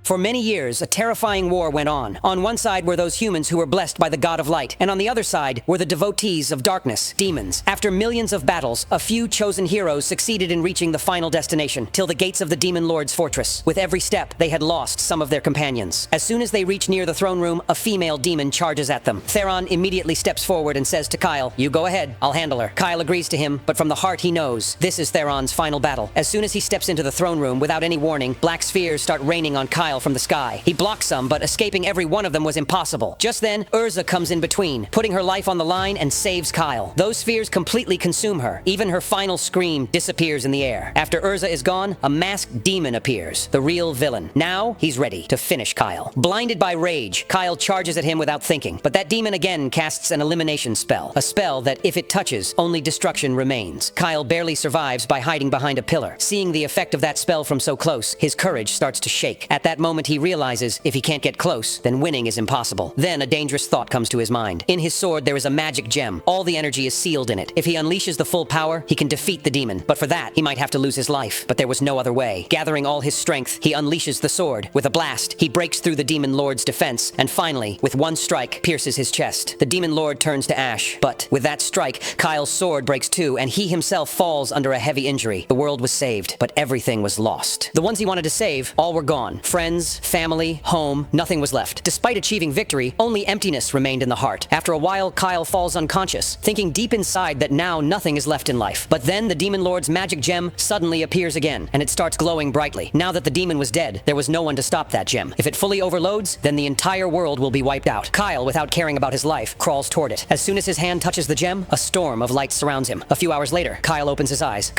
For many years, a terrifying war went on. On one side were those humans who were blessed by the god of light, and on the other side were the devotees of darkness, demons. After millions of battles, a few chosen heroes succeeded in reaching the final destination, till the gates of the demon lord's fortress. With every step, they had lost some of their companions. As soon as they reach near the throne room, a female demon charges at them. Theron immediately steps forward and says to Kyle, "You go ahead, I'll handle her." Kyle agrees to him, but from the heart he knows this is Theron's final battle. As soon as he steps into the throne room, without any warning, black spheres start raining on Kyle from the sky. He blocks some, but escaping every one of them was impossible. Just then, Urza comes in between, putting her life on the line and saves Kyle. Those spheres completely consume her. Even her final scream disappears in the air. After Urza is gone, a masked demon appears, the real villain. Now, he's ready to finish Kyle. Blinded by rage, Kyle charges at him without thinking, but that demon again casts an elimination spell. A spell that, if it touches, only destruction remains. Kyle barely survives by hiding behind a pillar. Seeing the effect of that spell from so close, his courage starts to shake. At that moment, he realizes if he can't get close, then winning is impossible. Then a dangerous thought comes to his mind. In his sword, there is a magic gem. All the energy is sealed in it. If he unleashes the full power, he can defeat the demon. But for that, he might have to lose his life. But there was no other way. Gathering all his strength, he unleashes the sword. With a blast, he breaks through the demon lord's defense, and finally, with one strike, pierces his chest. The demon lord turns to ash. But with that strike, Kyle's sword breaks too, and he himself falls under a heavy injury. The world was saved, but everything was lost. The ones he wanted to save, all were gone. Friends, family, home, nothing was left. Despite achieving victory, only emptiness remained in the heart. After a while, Kyle falls unconscious, thinking deep inside that now nothing is left in life. But then the demon lord's magic gem suddenly appears again, and it starts glowing brightly. Now that the demon was dead, there was no one to stop that gem. If it fully overloads, then the entire world will be wiped out. Kyle, without caring about his life, crawls toward it. As soon as his hand touches the gem, a storm of light surrounds him. A few hours later, Kyle opens his eyes.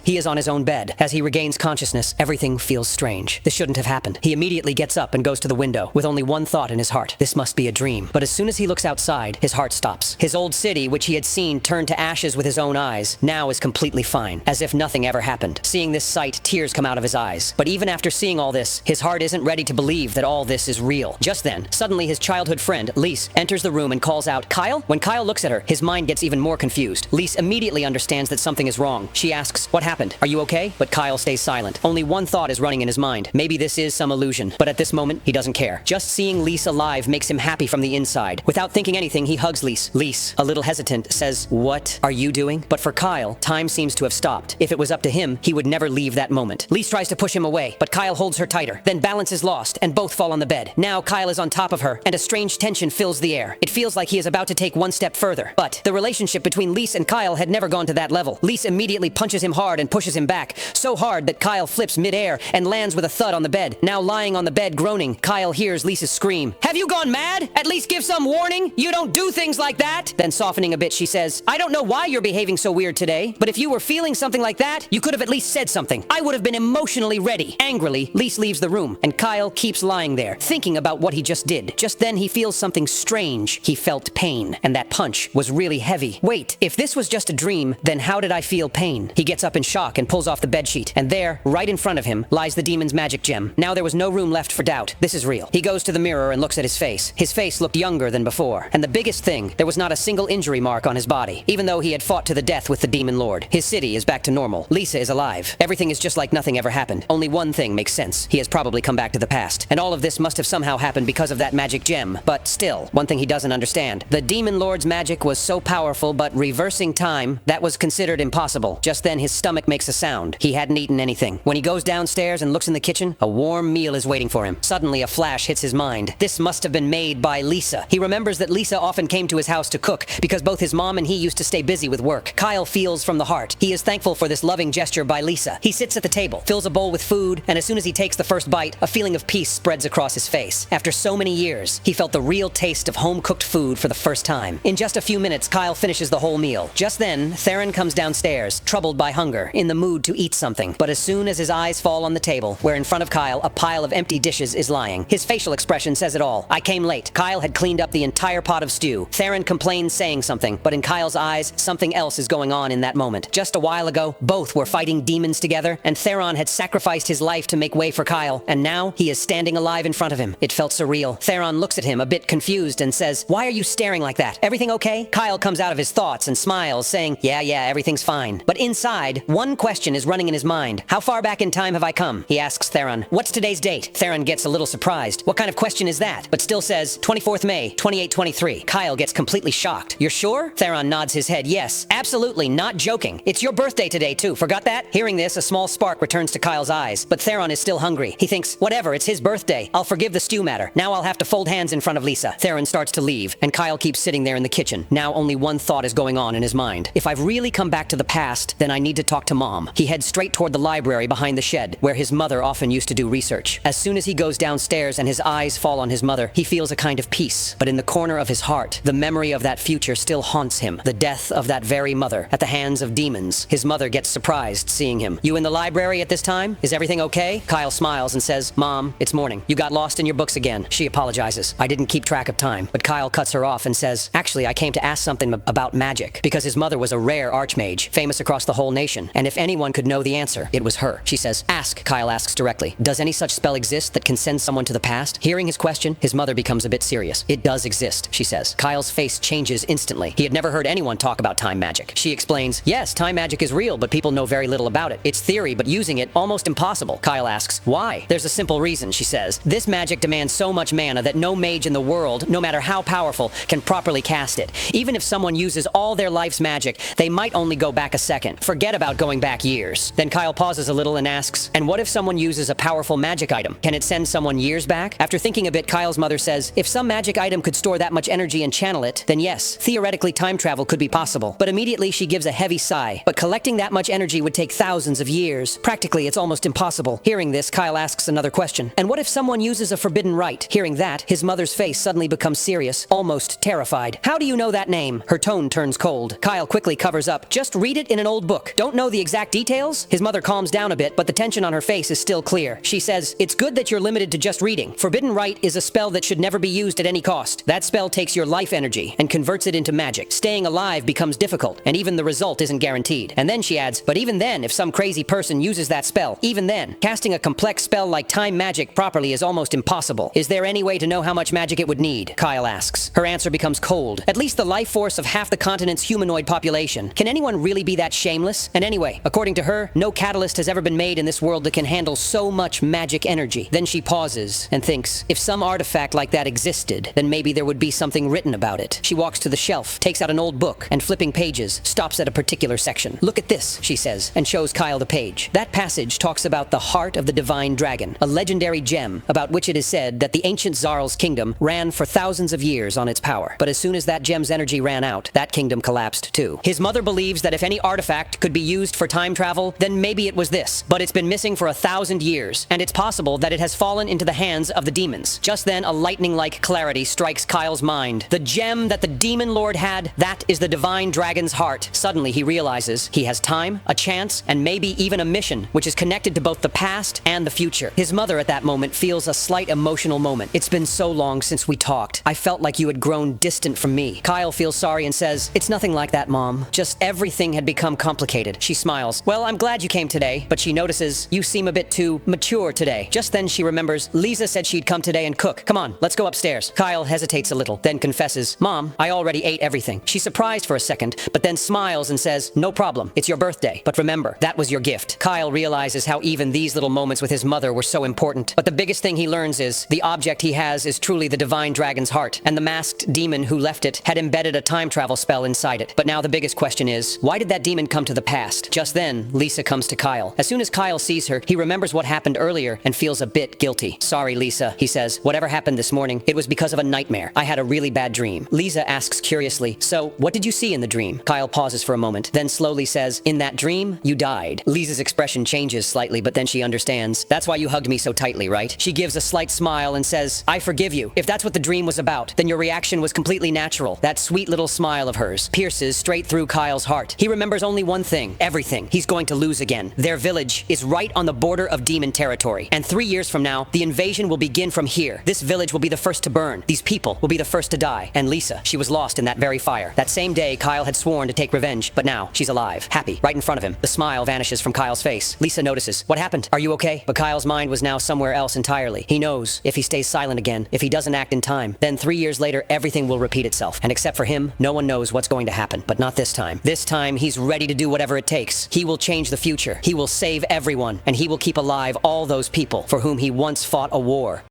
He is on his own bed. As he regains consciousness, everything feels strange. This shouldn't have happened. He immediately gets up and goes to the window, with only one thought in his heart. This must be a dream. But as soon as he looks outside, his heart stops. His old city, which he had seen turned to ashes with his own eyes, now is completely fine, as if nothing ever happened. Seeing this sight, tears come out of his eyes. But even after seeing all this, his heart isn't ready to believe that all this is real. Just then, suddenly his childhood friend, Lise, enters the room and calls out, "Kyle?" When Kyle looks at her, his mind gets even more confused. Lise immediately understands that something is wrong. She asks, "What happened? Are you okay?" But Kyle stays silent. Only one thought is running in his mind. Maybe this is some illusion. But at this moment, he doesn't care. Just seeing Lise alive makes him happy from the inside. Without thinking anything, he hugs Lise. Lise, a little hesitant, says, "What are you doing?" But for Kyle, time seems to have stopped. If it was up to him, he would never leave that moment. Lise tries to push him away, but Kyle holds her tighter. Then balance is lost, and both fall on the bed. Now Kyle is on top of her, and a strange tension fills the air. It feels like he is about to take one step further. But the relationship between Lise and Kyle had never gone to that level. Lise immediately punches him hard and pushes him back, so hard that Kyle flips midair and lands with a thud on the bed. Now lying on the bed groaning, Kyle hears Lisa's scream, "Have you gone mad? At least give some warning. You don't do things like that." Then softening a bit, she says, "I don't know why you're behaving so weird today, but if you were feeling something like that, you could have at least said something. I would have been emotionally ready." Angrily, Lise leaves the room, and Kyle keeps lying there, thinking about what he just did. Just then he feels something strange. He felt pain, and that punch was really heavy. Wait, if this was just a dream, then how did I feel pain? He gets up in shock and pulls off the bedsheet, and there, right in front of him, lies the demon's magic gem. Now there was no room left for doubt. This is real. He goes to the mirror and looks at his face. His face looked younger than before, and the biggest thing, there was not a single injury mark on his body, even though he had fought to the death with the demon lord. His city is back to normal. Lisa is alive. Everything is just like nothing ever happened. Only one thing makes sense. He has probably come back to the past, and all of this must have somehow happened because of that magic gem. But still, one thing he doesn't understand. The demon lord's magic was so powerful, but reversing time, that was considered impossible. Just then his stomach makes a sound. He hadn't eaten anything. When he goes downstairs and looks in the kitchen, a warm meal is waiting for him. Suddenly a flash hits his mind. This must have been made by Lisa. He remembers that Lisa often came to his house to cook because both his mom and he used to stay busy with work. Kyle feels from the heart. He is thankful for this loving gesture by Lisa. He sits at the table, fills a bowl with food, and as soon as he takes the first bite, a feeling of peace spreads across his face. After so many years, he felt the real taste of home-cooked food for the first time. In just a few minutes, Kyle finishes the whole meal. Just then, Theron comes downstairs, troubled by hunger, in the mood to eat something. But as soon as his eyes fall on the table, where in front of Kyle a pile of empty dishes is lying, his facial expression says it all. I came late. Kyle had cleaned up the entire pot of stew. Theron complains, saying something, but in Kyle's eyes, something else is going on in that moment. Just a while ago, both were fighting demons together, and Theron had sacrificed his life to make way for Kyle, and now he is standing alive in front of him. It felt surreal. Theron looks at him a bit confused and says, "Why are you staring like that? Everything okay?" Kyle comes out of his thoughts and smiles, saying, Yeah, everything's fine. But inside, one question is running in his mind. How far back in time have I come? He asks Theron. What What's today's date? Theron gets a little surprised. What kind of question is that? But still says 24th May, 2823. Kyle gets completely shocked. You're sure? Theron nods his head. Yes, absolutely, not joking. It's your birthday today too, forgot that? Hearing this, a small spark returns to Kyle's eyes, but Theron is still hungry. He thinks, whatever, it's his birthday. I'll forgive the stew matter. Now I'll have to fold hands in front of Lisa. Theron starts to leave, and Kyle keeps sitting there in the kitchen. Now only one thought is going on in his mind. If I've really come back to the past, then I need to talk to Mom. He heads straight toward the library behind the shed, where his mother often used to do research. As soon as he goes downstairs and his eyes fall on his mother, he feels a kind of peace. But in the corner of his heart, the memory of that future still haunts him. The death of that very mother, at the hands of demons. His mother gets surprised seeing him. You in the library at this time? Is everything okay? Kyle smiles and says, Mom, it's morning. You got lost in your books again. She apologizes. I didn't keep track of time. But Kyle cuts her off and says, actually, I came to ask something about magic. Because his mother was a rare archmage, famous across the whole nation. And if anyone could know the answer, it was her. She says, ask, Kyle asks directly. Does any such spell exist that can send someone to the past? Hearing his question, his mother becomes a bit serious. It does exist, she says. Kyle's face changes instantly. He had never heard anyone talk about time magic. She explains, yes, time magic is real, but people know very little about it. It's theory, but using it, almost impossible. Kyle asks, why? There's a simple reason, she says. This magic demands so much mana that no mage in the world, no matter how powerful, can properly cast it. Even if someone uses all their life's magic, they might only go back a second. Forget about going back years. Then Kyle pauses a little and asks, and what if someone uses a powerful magic item? Can it send someone years back? After thinking a bit, Kyle's mother says, if some magic item could store that much energy and channel it, then yes, theoretically time travel could be possible. But immediately she gives a heavy sigh. But collecting that much energy would take thousands of years. Practically, it's almost impossible. Hearing this, Kyle asks another question. And what if someone uses a forbidden rite? Hearing that, his mother's face suddenly becomes serious, almost terrified. How do you know that name? Her tone turns cold. Kyle quickly covers up. Just read it in an old book. Don't know the exact details? His mother calms down a bit, but the tension on her face is still clear. She says, it's good that you're limited to just reading. Forbidden rite is a spell that should never be used at any cost. That spell takes your life energy and converts it into magic. Staying alive becomes difficult, and even the result isn't guaranteed. And then she adds, but even then, if some crazy person uses that spell, even then, casting a complex spell like time magic properly is almost impossible. Is there any way to know how much magic it would need? Kyle asks. Her answer becomes cold. At least the life force of half the continent's humanoid population. Can anyone really be that shameless? And anyway, according to her, no catalyst has ever been made in this world that can handle so much magic energy. Then she pauses and thinks, if some artifact like that existed, then maybe there would be something written about it. She walks to the shelf, takes out an old book, and flipping pages, stops at a particular section. Look at this, she says, and shows Kyle the page. That passage talks about the heart of the divine dragon, a legendary gem about which it is said that the ancient Zarl's kingdom ran for thousands of years on its power. But as soon as that gem's energy ran out, that kingdom collapsed too. His mother believes that if any artifact could be used for time travel, then maybe it was this. But it's been missing for 1,000 years, and it's possible that it has fallen into the hands of the demons. Just then, a lightning-like clarity strikes Kyle's mind. The gem that the demon lord had, that is the divine dragon's heart. Suddenly, he realizes he has time, a chance, and maybe even a mission, which is connected to both the past and the future. His mother at that moment feels a slight emotional moment. It's been so long since we talked. I felt like you had grown distant from me. Kyle feels sorry and says, it's nothing like that, Mom. Just everything had become complicated. She smiles. Well, I'm glad you came today, but she notices you seem a bit too mature today. Just then she remembers Lisa said she'd come today and cook. Come on, let's go upstairs. Kyle hesitates a little, then confesses, Mom, I already ate everything. She's surprised for a second, but then smiles and says, no problem. It's your birthday. But remember, that was your gift. Kyle realizes how even these little moments with his mother were so important. But the biggest thing he learns is the object he has is truly the divine dragon's heart, and the masked demon who left it had embedded a time travel spell inside it. But now the biggest question is, why did that demon come to the past? Just then, Lisa comes to Kyle. As soon as Kyle sees her, he remembers what happened earlier and feels a bit guilty. Sorry, Lisa, he says. Whatever happened this morning, it was because of a nightmare. I had a really bad dream. Lisa asks curiously, so what did you see in the dream? Kyle pauses for a moment, then slowly says, in that dream, you died. Lisa's expression changes slightly, but then she understands. That's why you hugged me so tightly, right? She gives a slight smile and says, I forgive you. If that's what the dream was about, then your reaction was completely natural. That sweet little smile of hers pierces straight through Kyle's heart. He remembers only one thing, everything. He's going to lose again. Their village is right on the border of demon territory, and 3 years from now, the invasion will begin from here. This village will be the first to burn. These people will be the first to die. And Lisa, she was lost in that very fire. That same day, Kyle had sworn to take revenge, but now she's alive, happy, right in front of him. The smile vanishes from Kyle's face. Lisa notices. What happened? Are you okay? But Kyle's mind was now somewhere else entirely. He knows if he stays silent again, if he doesn't act in time, then 3 years later, everything will repeat itself. And except for him, no one knows what's going to happen. But not this time. This time, he's ready to do whatever it takes. He will change the future. He will save everyone, and he will keep alive all those people for whom he once fought a war.